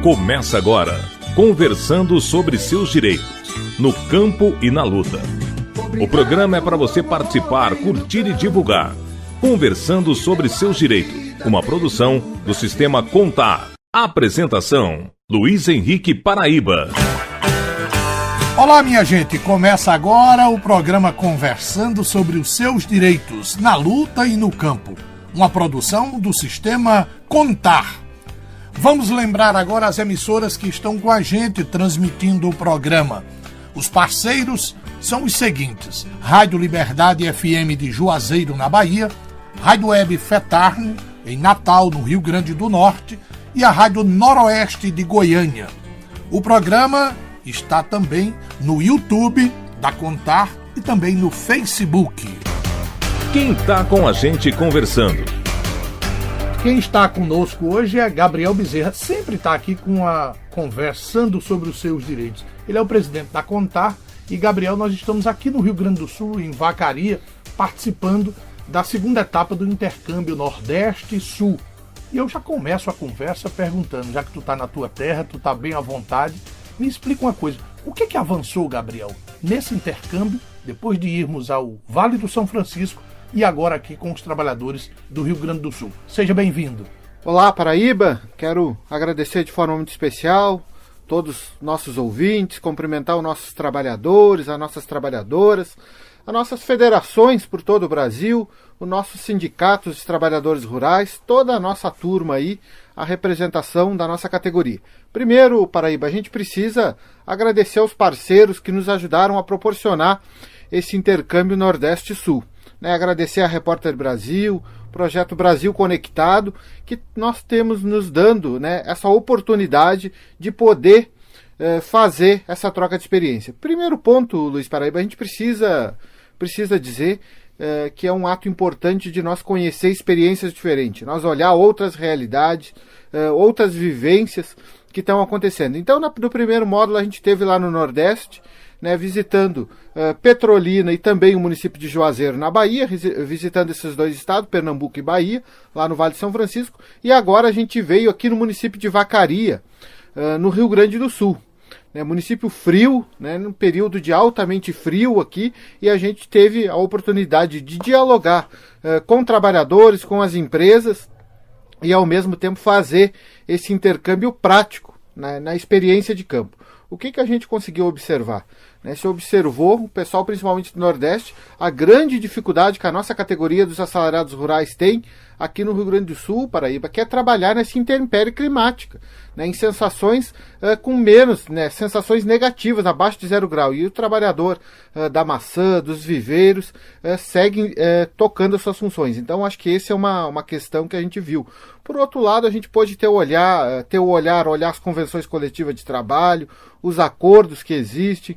Começa agora, conversando sobre seus direitos, no campo e na luta. O programa é para você participar, curtir e divulgar. Conversando sobre seus direitos, uma produção do Sistema Contar. Apresentação, Luiz Henrique Paraíba. Olá, minha gente, começa agora o programa Conversando sobre os seus direitos, na luta e no campo. Uma produção do Sistema Contar. Vamos lembrar agora as emissoras que estão com a gente transmitindo o programa. Os parceiros são os seguintes: Rádio Liberdade FM de Juazeiro, na Bahia, Rádio Web Fetarne, em Natal, no Rio Grande do Norte, e a Rádio Noroeste de Goiânia. O programa está também no YouTube da Contar e também no Facebook. Quem está com a gente conversando? Quem está conosco hoje é Gabriel Bezerra, sempre está aqui conversando sobre os seus direitos. Ele é o presidente da Contar e, Gabriel, nós estamos aqui no Rio Grande do Sul, em Vacaria, participando da segunda etapa do intercâmbio Nordeste e Sul. E eu já começo a conversa perguntando, já que tu está na tua terra, tu está bem à vontade, me explica uma coisa, o que avançou, Gabriel, nesse intercâmbio, depois de irmos ao Vale do São Francisco, e agora aqui com os trabalhadores do Rio Grande do Sul. Seja bem-vindo. Olá, Paraíba. Quero agradecer de forma muito especial todos os nossos ouvintes, cumprimentar os nossos trabalhadores, as nossas trabalhadoras, as nossas federações por todo o Brasil, os nossos sindicatos de trabalhadores rurais, toda a nossa turma aí, a representação da nossa categoria. Primeiro, Paraíba, a gente precisa agradecer aos parceiros que nos ajudaram a proporcionar esse intercâmbio Nordeste-Sul. Agradecer a Repórter Brasil, Projeto Brasil Conectado, que nós temos nos dando essa oportunidade de poder fazer essa troca de experiência. Primeiro ponto, Luiz Paraíba, a gente precisa dizer que é um ato importante de nós conhecer experiências diferentes, nós olhar outras realidades, outras vivências que estão acontecendo. Então, no primeiro módulo, a gente esteve lá no Nordeste, visitando Petrolina e também o município de Juazeiro, na Bahia, visitando esses dois estados, Pernambuco e Bahia, lá no Vale de São Francisco, e agora a gente veio aqui no município de Vacaria, no Rio Grande do Sul. Município frio, num período de altamente frio aqui, e a gente teve a oportunidade de dialogar com trabalhadores, com as empresas, e ao mesmo tempo fazer esse intercâmbio prático na experiência de campo. O que a gente conseguiu observar? Se observou, o pessoal principalmente do Nordeste, a grande dificuldade que a nossa categoria dos assalariados rurais tem aqui no Rio Grande do Sul, Paraíba, que é trabalhar nessa intempérie climática, em sensações com menos, sensações negativas, abaixo de 0 grau. E o trabalhador da maçã, dos viveiros, segue tocando as suas funções. Então, acho que essa é uma questão que a gente viu. Por outro lado, a gente pôde olhar as convenções coletivas de trabalho, os acordos que existem,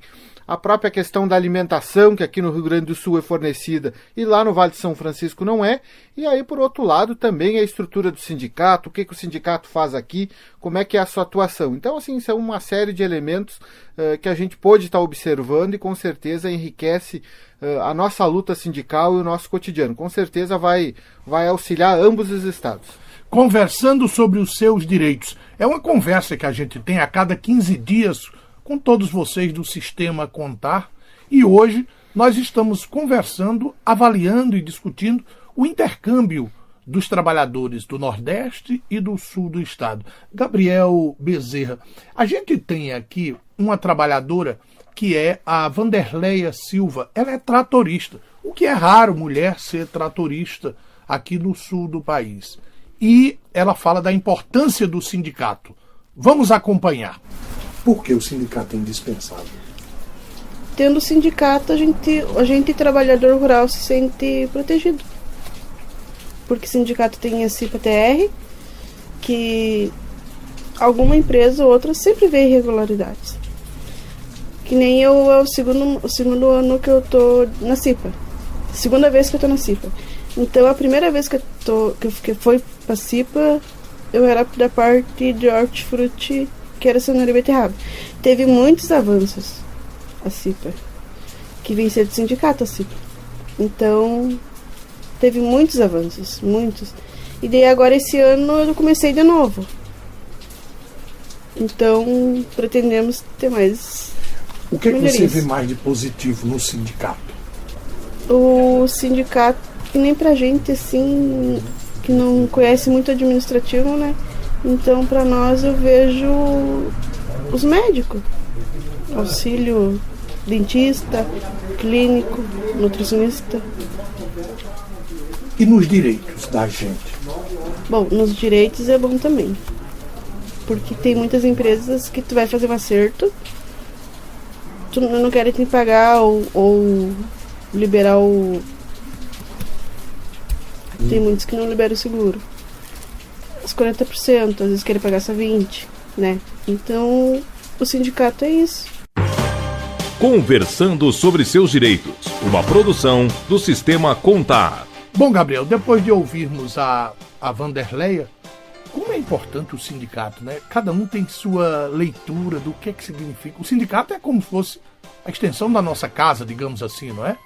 a própria questão da alimentação, que aqui no Rio Grande do Sul é fornecida e lá no Vale de São Francisco não é. E aí, por outro lado, também a estrutura do sindicato, o que o sindicato faz aqui, como é que é a sua atuação. Então, assim, são uma série de elementos que a gente pôde estar observando e com certeza enriquece a nossa luta sindical e o nosso cotidiano. Com certeza vai auxiliar ambos os estados. Conversando sobre os seus direitos. É uma conversa que a gente tem a cada 15 dias com todos vocês do Sistema Contar, e hoje nós estamos conversando, avaliando e discutindo o intercâmbio dos trabalhadores do Nordeste e do Sul do Estado. Gabriel Bezerra, a gente tem aqui uma trabalhadora que é a Vanderleia Silva, ela é tratorista, o que é raro mulher ser tratorista aqui no sul do país. E ela fala da importância do sindicato. Vamos acompanhar. Por que o sindicato é indispensável? Tendo sindicato, a gente trabalhador rural se sente protegido. Porque sindicato tem a CIPA-TR, que alguma empresa ou outra sempre vê irregularidades. Que nem eu, é o segundo ano que eu tô na CIPA. Segunda vez que eu tô na CIPA. Então, a primeira vez que eu fui pra CIPA, eu era da parte de hortifruti, que era cenoura e beterraba. Teve muitos avanços a CIPA, que vem ser do sindicato a CIPA. Então, teve muitos avanços, muitos. E daí agora esse ano eu comecei de novo. Então, pretendemos ter mais O que, é que você melhorias. vê mais de positivo no sindicato? O sindicato, que nem pra gente, assim, que não conhece muito administrativo, né? Então, pra nós, eu vejo os médicos. Auxílio dentista, clínico, nutricionista. E nos direitos da gente? Bom, nos direitos é bom também. Porque tem muitas empresas que tu vai fazer um acerto, tu não quer te pagar ou liberar o... Tem muitos que não liberam o seguro. Os 40%, às vezes querem pagar só 20%, né? Então, o sindicato é isso. Conversando sobre seus direitos. Uma produção do Sistema Contar. Bom, Gabriel, depois de ouvirmos a Vanderleia, como é importante o sindicato, né? Cada um tem sua leitura do que significa. O sindicato é como se fosse a extensão da nossa casa, digamos assim, não é?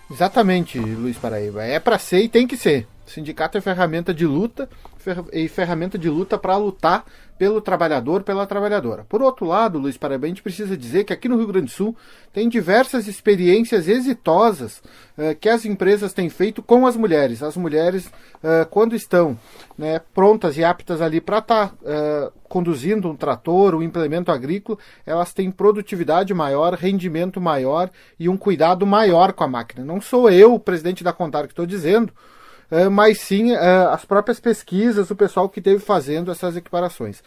Exatamente, Luiz Paraíba. É para ser e tem que ser. O sindicato é ferramenta de luta e ferramenta de luta para lutar pelo trabalhador, pela trabalhadora. Por outro lado, Luiz Paraíba, a gente precisa dizer que aqui no Rio Grande do Sul tem diversas experiências exitosas que as empresas têm feito com as mulheres. As mulheres, quando estão, né, prontas e aptas ali para estar conduzindo um trator, um implemento agrícola, elas têm produtividade maior, rendimento maior e um cuidado maior com a máquina. Não sou eu, o presidente da Contar, que estou dizendo, mas sim as próprias pesquisas, o pessoal que esteve fazendo essas equiparações.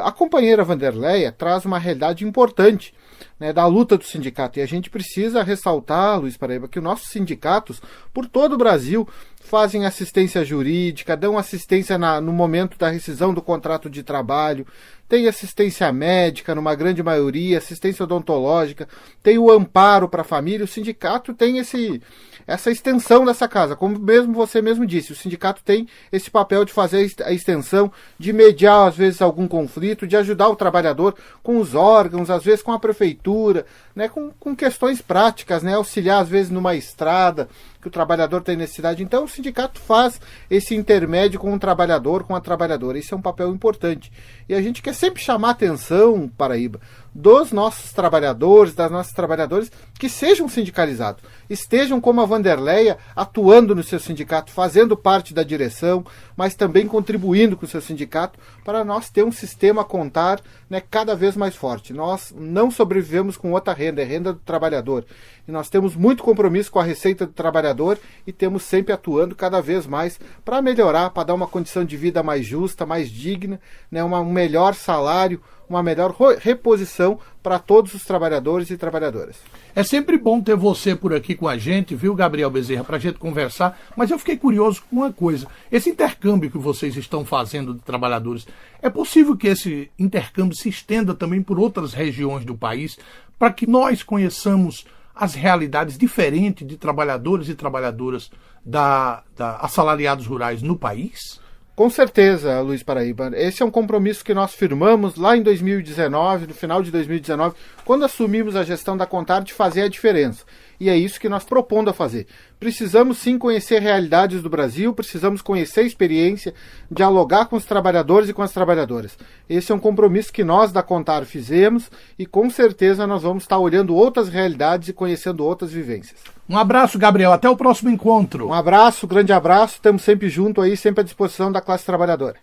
A companheira Vanderleia traz uma realidade importante, né, da luta do sindicato, e a gente precisa ressaltar, Luiz Paraíba, que os nossos sindicatos, por todo o Brasil, fazem assistência jurídica, dão assistência no momento da rescisão do contrato de trabalho, tem assistência médica, numa grande maioria, assistência odontológica, tem o amparo para a família. O sindicato tem essa extensão dessa casa, como você mesmo disse, o sindicato tem esse papel de fazer a extensão, de mediar às vezes algum conflito, de ajudar o trabalhador com os órgãos, às vezes com a prefeitura, né, com questões práticas, né, auxiliar às vezes numa estrada que o trabalhador tem necessidade. Então o sindicato faz esse intermédio com o trabalhador, com a trabalhadora. Isso é um papel importante. E a gente quer sempre chamar a atenção, Paraíba, dos nossos trabalhadores, das nossas trabalhadoras, que sejam sindicalizados, estejam como a Vanderleia, atuando no seu sindicato, fazendo parte da direção, mas também contribuindo com o seu sindicato, para nós ter um sistema Contar, né, cada vez mais forte. Nós não sobrevivemos com outra renda, é renda do trabalhador. E nós temos muito compromisso com a receita do trabalhador e temos sempre atuando cada vez mais para melhorar, para dar uma condição de vida mais justa, mais digna, né, um melhor salário, uma melhor reposição para todos os trabalhadores e trabalhadoras. É sempre bom ter você por aqui com a gente, viu, Gabriel Bezerra, para a gente conversar, mas eu fiquei curioso com uma coisa. Esse intercâmbio que vocês estão fazendo de trabalhadores, é possível que esse intercâmbio se estenda também por outras regiões do país, para que nós conheçamos as realidades diferentes de trabalhadores e trabalhadoras da assalariados rurais no país? Com certeza, Luiz Paraíba. Esse é um compromisso que nós firmamos lá em 2019, no final de 2019, quando assumimos a gestão da Contar, de fazer a diferença. E é isso que nós propondo a fazer. Precisamos sim conhecer realidades do Brasil, precisamos conhecer a experiência, dialogar com os trabalhadores e com as trabalhadoras. Esse é um compromisso que nós da Contar fizemos e com certeza nós vamos estar olhando outras realidades e conhecendo outras vivências. Um abraço, Gabriel. Até o próximo encontro. Um abraço, grande abraço. Estamos sempre juntos aí, sempre à disposição da classe trabalhadora.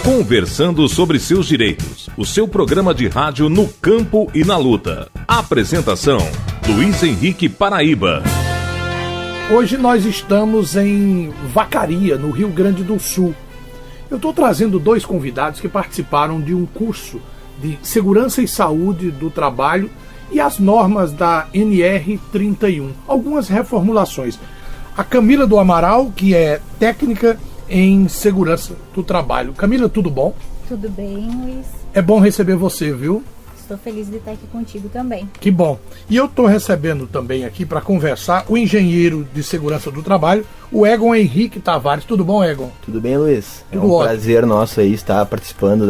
Conversando sobre seus direitos. O seu programa de rádio no campo e na luta. Apresentação: Luiz Henrique Paraíba. Hoje nós estamos em Vacaria, no Rio Grande do Sul. Eu estou trazendo dois convidados que participaram de um curso de Segurança e Saúde do Trabalho e as normas da NR31. Algumas reformulações. A Camila do Amaral, que é técnica em Segurança do Trabalho. Camila, tudo bom? Tudo bem, Luiz? É bom receber você, viu? Estou feliz de estar aqui contigo também. Que bom. E eu estou recebendo também aqui para conversar o engenheiro de segurança do trabalho, o Egon Henrique Tavares. Tudo bom, Egon? Tudo bem, Luiz? Tudo é um ótimo. prazer nosso aí estar participando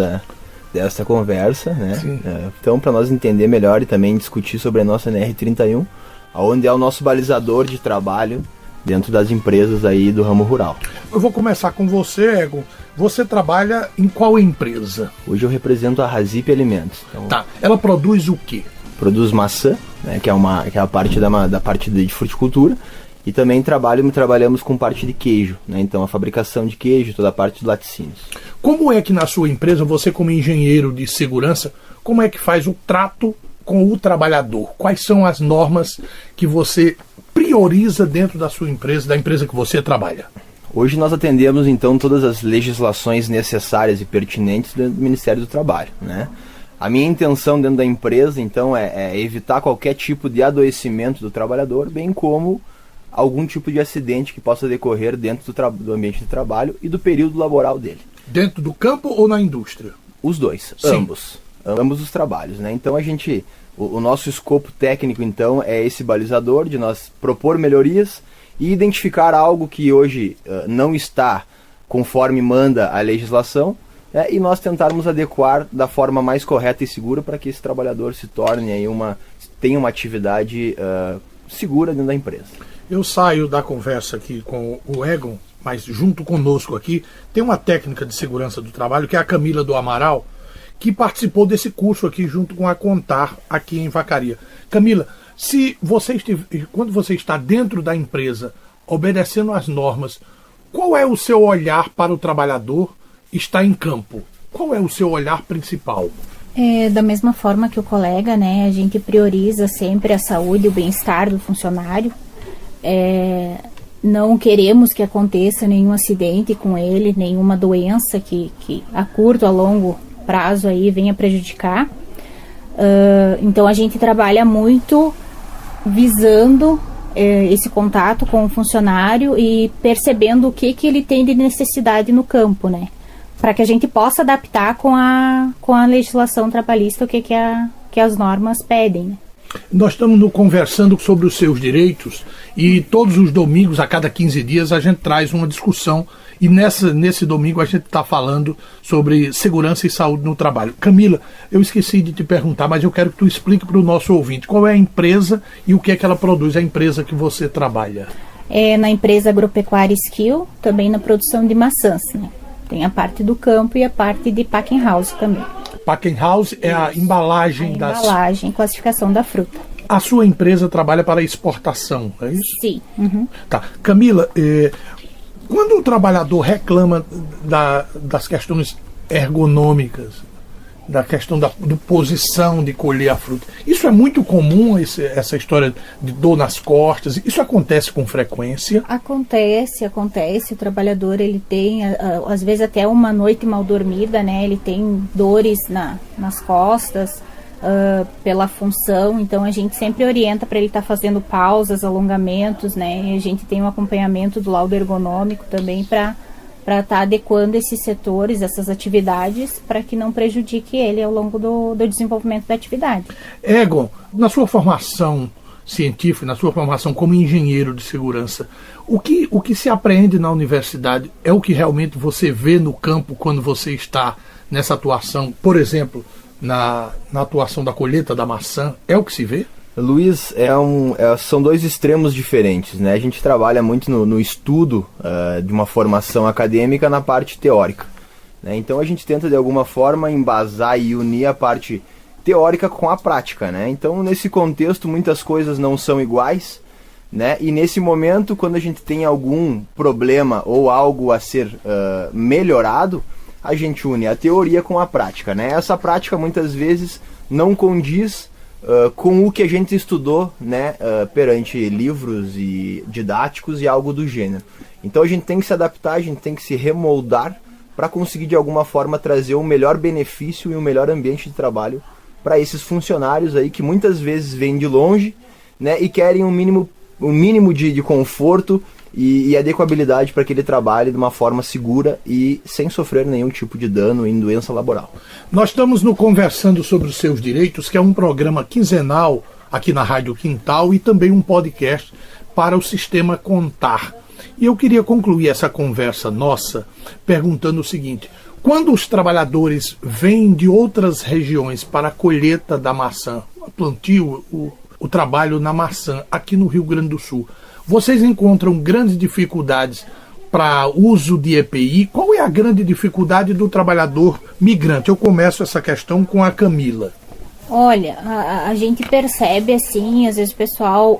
dessa conversa, né? Então, para nós entender melhor e também discutir sobre a nossa NR31, onde é o nosso balizador de trabalho dentro das empresas aí do ramo rural. Eu vou começar com você, Egon. Você trabalha em qual empresa? Hoje eu represento a Razip Alimentos. Então, Tá. Ela produz o quê? produz maçã, né, que é a parte da parte de fruticultura, e também trabalhamos com parte de queijo, né, então a fabricação de queijo, toda a parte de laticínios. Como é que na sua empresa, você como engenheiro de segurança, como é que faz o trato com o trabalhador? Quais são as normas que você prioriza dentro da sua empresa, da empresa que você trabalha? Hoje nós atendemos então todas as legislações necessárias e pertinentes do Ministério do Trabalho, né? A minha intenção dentro da empresa então é evitar qualquer tipo de adoecimento do trabalhador, bem como algum tipo de acidente que possa decorrer dentro do ambiente de trabalho e do período laboral dele. Dentro do campo ou na indústria? Os dois, Sim. ambos os trabalhos, né? Então o nosso escopo técnico então é esse balizador de nós propor melhorias e identificar algo que hoje não está conforme manda a legislação, e nós tentarmos adequar da forma mais correta e segura para que esse trabalhador se torne aí tenha uma atividade segura dentro da empresa. Eu saio da conversa aqui com o Egon, mas junto conosco aqui tem uma técnica de segurança do trabalho que é a Camila do Amaral, que participou desse curso aqui junto com a Contar aqui em Vacaria. Camila, quando você está dentro da empresa, obedecendo às normas, qual é o seu olhar para o trabalhador estar em campo? Qual é o seu olhar principal? Da mesma forma que o colega, né, a gente prioriza sempre a saúde e o bem-estar do funcionário. Não queremos que aconteça nenhum acidente com ele, nenhuma doença que a curto, a longo prazo aí venha prejudicar. Então a gente trabalha muito visando esse contato com o funcionário e percebendo o que ele tem de necessidade no campo, né? Para que a gente possa adaptar com a legislação trabalhista o que as normas pedem, né? Nós estamos conversando sobre os seus direitos e todos os domingos, a cada 15 dias, a gente traz uma discussão e nesse domingo a gente está falando sobre segurança e saúde no trabalho. Camila, eu esqueci de te perguntar, mas eu quero que tu explique para o nosso ouvinte qual é a empresa e o que é que ela produz, a empresa que você trabalha. Na empresa Agropecuária Skill, também na produção de maçãs, né? Tem a parte do campo e a parte de packing house também. Packing house é a embalagem classificação da fruta. A sua empresa trabalha para exportação, é isso? Sim. Uhum. Tá. Camila, quando o trabalhador reclama das questões ergonômicas, da questão da posição de colher a fruta, isso é muito comum, essa história de dor nas costas, isso acontece com frequência? Acontece, o trabalhador ele tem, às vezes até uma noite mal dormida, né, ele tem dores nas costas, pela função, então a gente sempre orienta para ele estar fazendo pausas, alongamentos, né, e a gente tem um acompanhamento do laudo ergonômico também para estar adequando esses setores, essas atividades, para que não prejudique ele ao longo do desenvolvimento da atividade. Egon, na sua formação científica, na sua formação como engenheiro de segurança, o que se aprende na universidade é o que realmente você vê no campo quando você está nessa atuação, por exemplo, na atuação da colheita da maçã, é o que se vê? Luiz, são dois extremos diferentes, né? A gente trabalha muito no estudo de uma formação acadêmica na parte teórica, né? Então a gente tenta de alguma forma embasar e unir a parte teórica com a prática, né? Então nesse contexto muitas coisas não são iguais, né? E nesse momento, quando a gente tem algum problema ou algo a ser melhorado, a gente une a teoria com a prática, né? Essa prática muitas vezes não condiz com o que a gente estudou, né, perante livros e didáticos e algo do gênero. Então a gente tem que se adaptar, a gente tem que se remoldar para conseguir de alguma forma trazer um melhor benefício e um melhor ambiente de trabalho para esses funcionários aí que muitas vezes vêm de longe, né, e querem um mínimo de conforto e adequabilidade para que ele trabalhe de uma forma segura e sem sofrer nenhum tipo de dano em doença laboral. Nós estamos no Conversando sobre os Seus Direitos, que é um programa quinzenal aqui na Rádio Quintal e também um podcast para o Sistema Contar. E eu queria concluir essa conversa nossa perguntando o seguinte: quando os trabalhadores vêm de outras regiões para a colheita da maçã, o plantio, o trabalho na maçã aqui no Rio Grande do Sul, vocês encontram grandes dificuldades para uso de EPI, qual é a grande dificuldade do trabalhador migrante? Eu começo essa questão com a Camila. Olha, a gente percebe, assim, às vezes o pessoal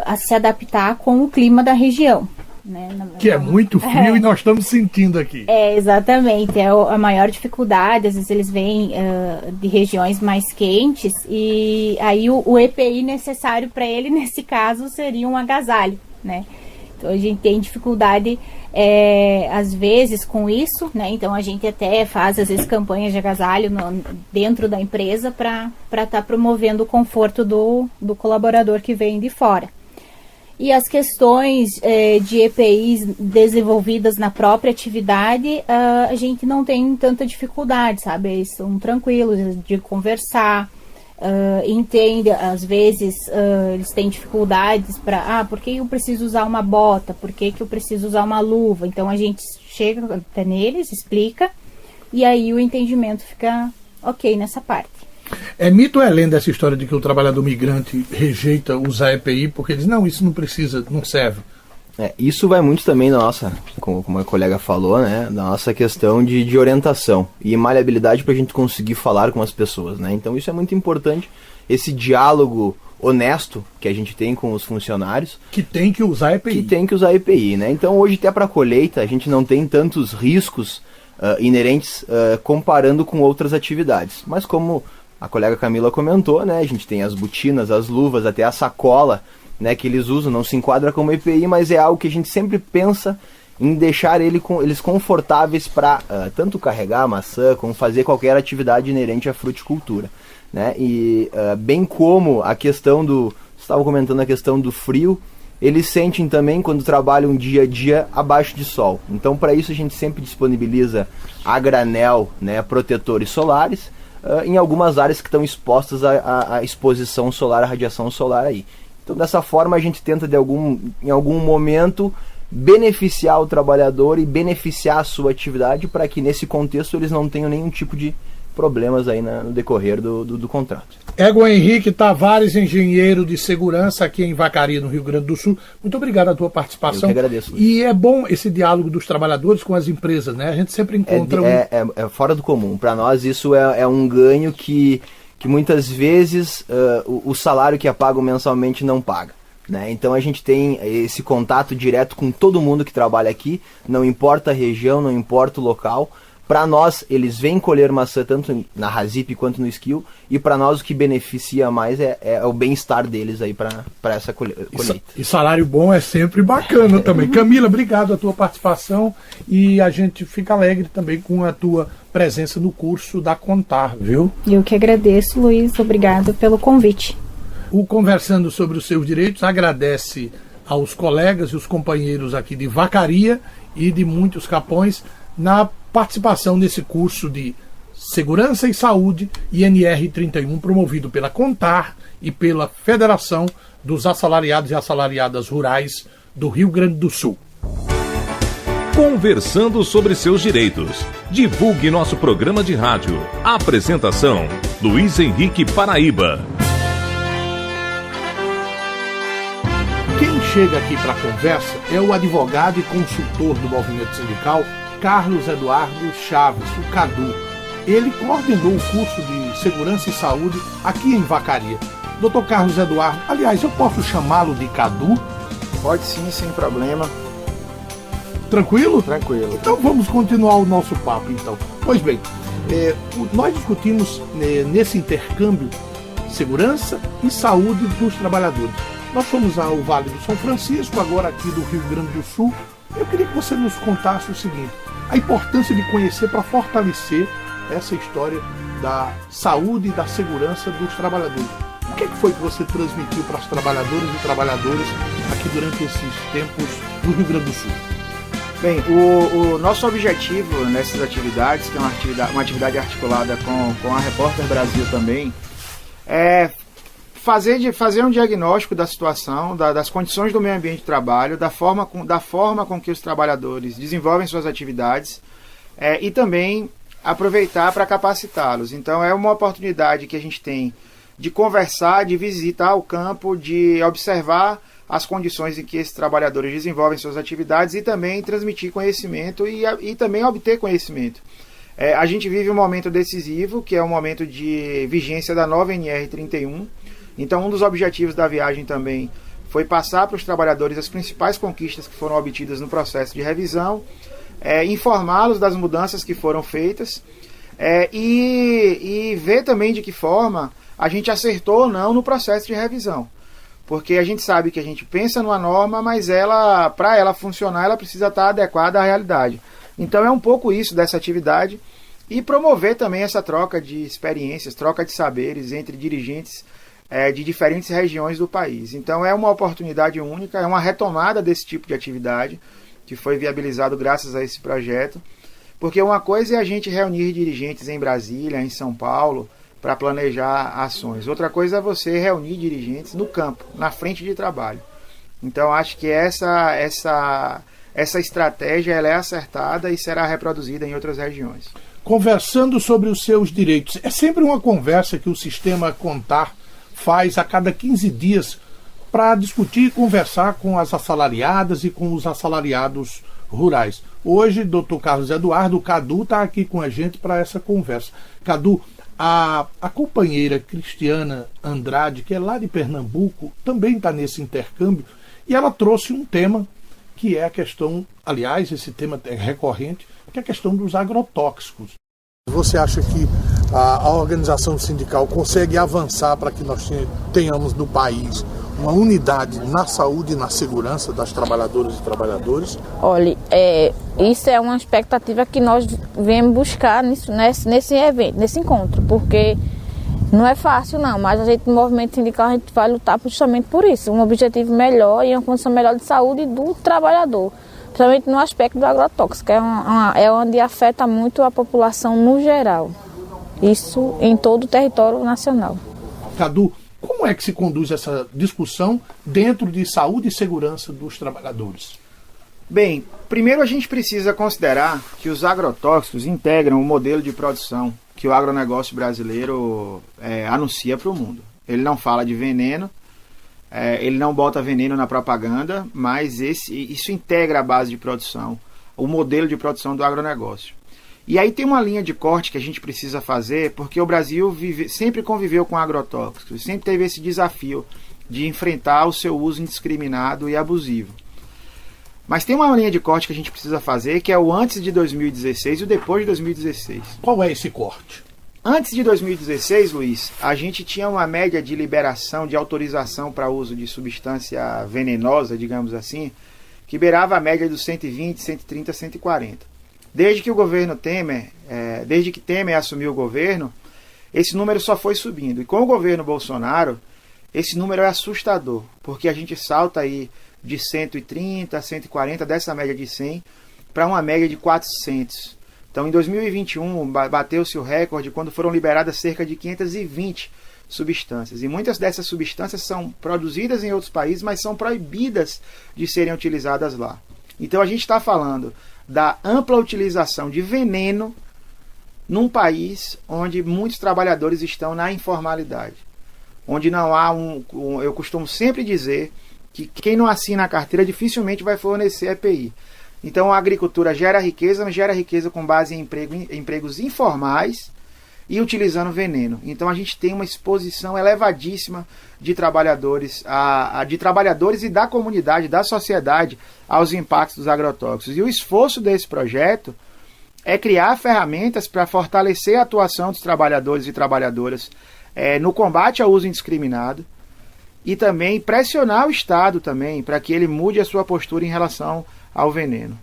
a se adaptar com o clima da região. Né? Que é muito frio e nós estamos sentindo aqui. Exatamente. É a maior dificuldade. Às vezes eles vêm de regiões mais quentes e aí o EPI necessário para ele, nesse caso, seria um agasalho, né? Então a gente tem dificuldade às vezes com isso, né? Então a gente até faz às vezes campanhas de agasalho dentro da empresa para estar promovendo o conforto do colaborador que vem de fora. E as questões de EPIs desenvolvidas na própria atividade, a gente não tem tanta dificuldade, sabe? Eles são tranquilos de conversar, entende, às vezes eles têm dificuldades para, por que eu preciso usar uma bota, por que eu preciso usar uma luva? Então a gente chega até neles, explica, e aí o entendimento fica ok nessa parte. É mito ou é lenda essa história de que o trabalhador migrante rejeita usar EPI porque diz, não, isso não precisa, não serve? Isso vai muito também da nossa, como a colega falou, né, da nossa questão de orientação e maleabilidade para a gente conseguir falar com as pessoas, né? Então isso é muito importante, esse diálogo honesto que a gente tem com os funcionários. Que tem que usar EPI. Né? Então hoje até para a colheita a gente não tem tantos riscos inerentes comparando com outras atividades. Mas como a colega Camila comentou, né, a gente tem as botinas, as luvas, até a sacola, né, que eles usam, não se enquadra como EPI, mas é algo que a gente sempre pensa em deixar eles confortáveis para tanto carregar a maçã, como fazer qualquer atividade inerente à fruticultura. Né? E bem como a questão você estava comentando a questão do frio, eles sentem também quando trabalham dia a dia abaixo de sol. Então para isso a gente sempre disponibiliza a granel, né, protetores solares, em algumas áreas que estão expostas à exposição solar, à radiação solar aí. Então dessa forma a gente tenta em algum momento beneficiar o trabalhador e beneficiar a sua atividade para que nesse contexto eles não tenham nenhum tipo de problemas aí no decorrer do contrato. Egon Henrique Tavares, engenheiro de segurança aqui em Vacaria, no Rio Grande do Sul. Muito obrigado a tua participação. Eu que agradeço, Luiz. E é bom esse diálogo dos trabalhadores com as empresas, né? A gente sempre encontra... É fora do comum. Para nós isso é um ganho que muitas vezes o salário que é pago mensalmente não paga. Né? Então a gente tem esse contato direto com todo mundo que trabalha aqui, não importa a região, não importa o local. Para nós, eles vêm colher maçã tanto na Razip quanto no Skill, e para nós o que beneficia mais é o bem-estar deles aí para essa colheita. E salário bom é sempre bacana também. Camila, obrigado a tua participação e a gente fica alegre também com a tua presença no curso da Contar, viu? Eu que agradeço, Luiz. Obrigado pelo convite. O Conversando sobre os Seus Direitos agradece aos colegas e os companheiros aqui de Vacaria e de muitos Capões na participação nesse curso de Segurança e Saúde INR 31, promovido pela Contar e pela Federação dos Assalariados e Assalariadas Rurais do Rio Grande do Sul. Conversando sobre seus direitos. Divulgue nosso programa de rádio. Apresentação: Luiz Henrique Paraíba. Quem chega aqui para a conversa é o advogado e consultor do movimento sindical Carlos Eduardo Chaves, o Cadu. Ele coordenou o curso de Segurança e Saúde aqui em Vacaria. Dr. Carlos Eduardo, aliás, eu posso chamá-lo de Cadu? Pode sim, sem problema. Tranquilo? Tranquilo. Então vamos continuar o nosso papo, então. Pois bem, nós discutimos nesse intercâmbio segurança e saúde dos trabalhadores. Nós fomos ao Vale do São Francisco, agora aqui do Rio Grande do Sul. Eu queria que você nos contasse o seguinte: a importância de conhecer para fortalecer essa história da saúde e da segurança dos trabalhadores. O que foi que você transmitiu para as trabalhadoras e trabalhadores aqui durante esses tempos no Rio Grande do Sul? Bem, o nosso objetivo nessas atividades, que é uma atividade articulada com a Repórter Brasil também, é fazer um diagnóstico da situação, das condições do meio ambiente de trabalho, da forma com que os trabalhadores desenvolvem suas atividades e também aproveitar para capacitá-los. Então é uma oportunidade que a gente tem de conversar, de visitar o campo, de observar as condições em que esses trabalhadores desenvolvem suas atividades e também transmitir conhecimento e também obter conhecimento. A gente vive um momento decisivo, que é um momento de vigência da nova NR31. Então, um dos objetivos da viagem também foi passar para os trabalhadores as principais conquistas que foram obtidas no processo de revisão, informá-los das mudanças que foram feitas e ver também de que forma a gente acertou ou não no processo de revisão. Porque a gente sabe que a gente pensa numa norma, mas para ela funcionar, ela precisa estar adequada à realidade. Então é um pouco isso dessa atividade e promover também essa troca de experiências, troca de saberes entre dirigentes de diferentes regiões do país. Então é uma oportunidade única, é uma retomada desse tipo de atividade que foi viabilizado graças a esse projeto, porque uma coisa é a gente reunir dirigentes em Brasília, em São Paulo, para planejar ações. Outra coisa é você reunir dirigentes no campo, na frente de trabalho. Então acho que essa estratégia ela é acertada e será reproduzida em outras regiões. Conversando sobre os seus direitos. É sempre uma conversa que o Sistema Contar faz a cada 15 dias para discutir e conversar com as assalariadas e com os assalariados rurais. Hoje, Dr. Carlos Eduardo, o Cadu, está aqui com a gente para essa conversa. Cadu, a companheira Cristiana Andrade, que é lá de Pernambuco, também está nesse intercâmbio, e ela trouxe um tema que é a questão, aliás, esse tema é recorrente, que é a questão dos agrotóxicos. Você acha que a organização sindical consegue avançar para que nós tenhamos no país uma unidade na saúde e na segurança das trabalhadoras e trabalhadores? Olha, isso é uma expectativa que nós viemos buscar nesse evento, nesse encontro, porque não é fácil não, mas a gente no movimento sindical a gente vai lutar justamente por isso, um objetivo melhor e uma condição melhor de saúde do trabalhador, principalmente no aspecto do agrotóxico, é onde afeta muito a população no geral, isso em todo o território nacional. Cadu, como é que se conduz essa discussão dentro de saúde e segurança dos trabalhadores? Bem, primeiro a gente precisa considerar que os agrotóxicos integram o modelo de produção que o agronegócio brasileiro anuncia para o mundo. Ele não fala de veneno, ele não bota veneno na propaganda, mas isso integra a base de produção, o modelo de produção do agronegócio. E aí tem uma linha de corte que a gente precisa fazer, porque o Brasil sempre conviveu com agrotóxicos, sempre teve esse desafio de enfrentar o seu uso indiscriminado e abusivo. Mas tem uma linha de corte que a gente precisa fazer, que é o antes de 2016 e o depois de 2016. Qual é esse corte? Antes de 2016, Luiz, a gente tinha uma média de liberação, de autorização para uso de substância venenosa, digamos assim, que beirava a média dos 120, 130, 140. Desde que o governo Temer, desde que Temer assumiu o governo, esse número só foi subindo. E com o governo Bolsonaro, esse número é assustador, porque a gente salta aí de 130, 140, dessa média de 100, para uma média de 400. Então, em 2021, bateu-se o recorde quando foram liberadas cerca de 520 substâncias. E muitas dessas substâncias são produzidas em outros países, mas são proibidas de serem utilizadas lá. Então, a gente está falando da ampla utilização de veneno num país onde muitos trabalhadores estão na informalidade, onde não há eu costumo sempre dizer que quem não assina a carteira dificilmente vai fornecer EPI. Então a agricultura gera riqueza, mas gera riqueza com base em empregos informais e utilizando veneno. Então a gente tem uma exposição elevadíssima de trabalhadores, de trabalhadores e da comunidade, da sociedade, aos impactos dos agrotóxicos. E o esforço desse projeto é criar ferramentas para fortalecer a atuação dos trabalhadores e trabalhadoras no combate ao uso indiscriminado e também pressionar o Estado também para que ele mude a sua postura em relação ao veneno.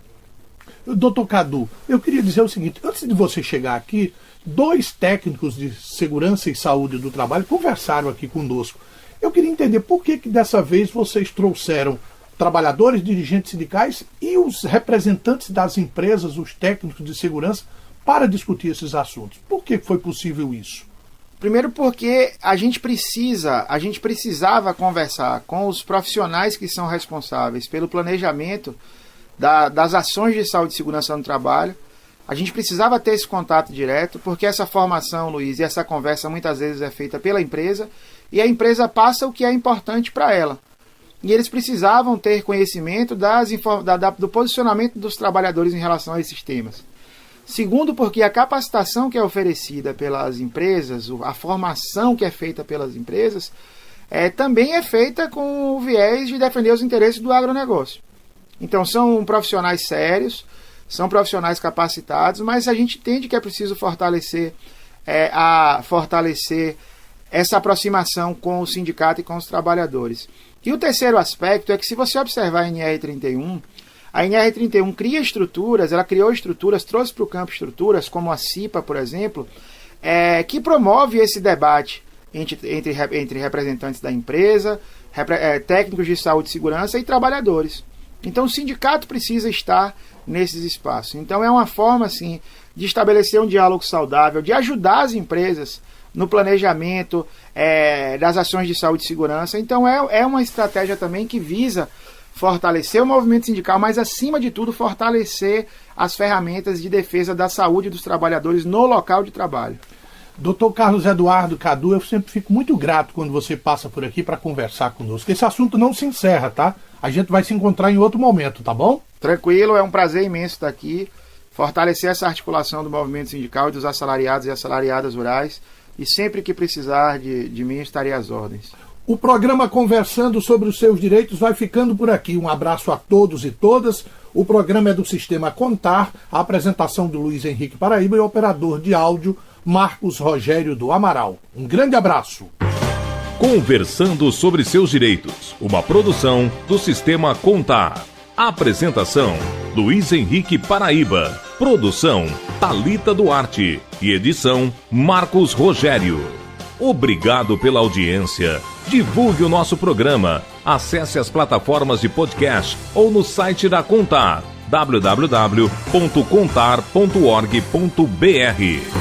Doutor Cadu, eu queria dizer o seguinte, antes de você chegar aqui, 2 técnicos de segurança e saúde do trabalho conversaram aqui conosco. Eu queria entender por que dessa vez vocês trouxeram trabalhadores, dirigentes sindicais e os representantes das empresas, os técnicos de segurança, para discutir esses assuntos. Por que foi possível isso? Primeiro porque a gente precisava conversar com os profissionais que são responsáveis pelo planejamento das ações de saúde e segurança no trabalho. A gente precisava ter esse contato direto, porque essa formação, Luiz, e essa conversa muitas vezes é feita pela empresa, e a empresa passa o que é importante para ela. e eles precisavam ter conhecimento do posicionamento dos trabalhadores em relação a esses temas. Segundo, porque a capacitação que é oferecida pelas empresas, a formação que é feita pelas empresas, também é feita com o viés de defender os interesses do agronegócio. Então são profissionais sérios, são profissionais capacitados, mas a gente entende que é preciso fortalecer essa aproximação com o sindicato e com os trabalhadores. E o terceiro aspecto é que, se você observar a NR31, a NR31 cria estruturas, ela criou estruturas, trouxe para o campo estruturas, como a CIPA, por exemplo, que promove esse debate entre representantes da empresa, técnicos de saúde e segurança e trabalhadores. Então o sindicato precisa estar nesses espaços. Então é uma forma, assim, de estabelecer um diálogo saudável, de ajudar as empresas no planejamento das ações de saúde e segurança. Então é uma estratégia também que visa fortalecer o movimento sindical, mas acima de tudo fortalecer as ferramentas de defesa da saúde dos trabalhadores no local de trabalho. Dr. Carlos Eduardo Cadu, eu sempre fico muito grato quando você passa por aqui para conversar conosco. Esse assunto não se encerra, tá? A gente vai se encontrar em outro momento, tá bom? Tranquilo, é um prazer imenso estar aqui, fortalecer essa articulação do movimento sindical e dos assalariados e assalariadas rurais, e sempre que precisar de mim, estarei às ordens. O programa Conversando sobre os Seus Direitos vai ficando por aqui. Um abraço a todos e todas. O programa é do Sistema Contar, a apresentação do Luiz Henrique Paraíba e o operador de áudio Marcos Rogério do Amaral. Um grande abraço. Conversando sobre seus direitos, uma produção do Sistema Contar. Apresentação: Luiz Henrique Paraíba. Produção: Thalita Duarte. E edição: Marcos Rogério. Obrigado pela audiência. Divulgue o nosso programa. Acesse as plataformas de podcast ou no site da Contar, www.contar.org.br.